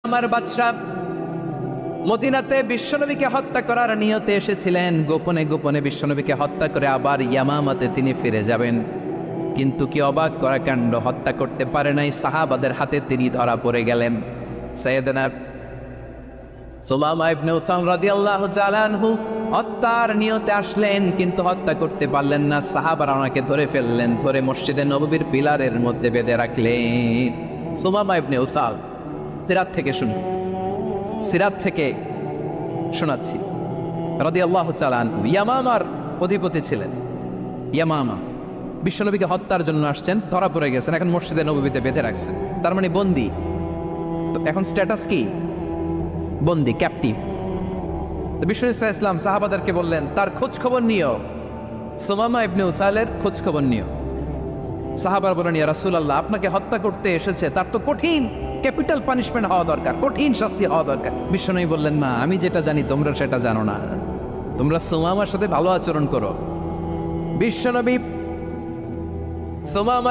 আমার বাদশা মদিনাতে বিশ্বনবীকে হত্যা করার নিয়তে এসেছিলেন। গোপনে গোপনে বিশ্বনবীকে হত্যা করে আবার ইয়ামামাতে তিনি ফিরে যাবেন। কিন্তু কি অবাক করা কাণ্ড, হত্যা করতে পারে নাই, সাহাবাদের হাতে তিনি ধরা পড়ে গেলেন। সাইয়েদনা সুমামা ইবনে উসাম রাদিয়াল্লাহু তাআলা আনহু হত্যার নিয়তে আসলেন, কিন্তু হত্যা করতে পারলেন না। সাহাবারা ওনাকে ধরে ফেললেন, ধরে মসজিদে নববীর পিলারের মধ্যে বেঁধে রাখলেন। সুমামা ইবনে উসাল সিরাত থেকে শুনি, সিরাত থেকে শোনাচ্ছি রাদিয়াল্লাহু তাআলা আনহু ইয়ামামার অধিপতি ছিলেন। ইয়ামামা বিশ্বনবীকে হত্যার জন্য আসছেন, ধরা পড়ে গেছেন, এখন মসজিদে নববীতে বেঁধে রাখছেন, তার মানে বন্দী। তো এখন স্ট্যাটাস কি? বন্দী, ক্যাপ্টিভ। তো বিশ্বনবী সাল্লাল্লাহু আলাইহি ওয়াসাল্লাম সাহাবাদেরকে বললেন তার খোঁজ খবর নিও, সুমামা ইবনে উসালের খোঁজ খবর নিও। সাহাবারা বলেন ইয়া রাসূলুল্লাহ, আপনাকে হত্যা করতে এসেছে, তার তো কঠিন ক্যাপিটাল পানিশমেন্ট হওয়া দরকার, কঠিন শাস্তি হওয়া দরকার। বিশ্বনবী বললেন না, আমি যেটা জানি তোমরা সেটা জানো না, তোমরা সুমামার সাথে ভালো আচরণ করো। বিশ্বনবী সুমামা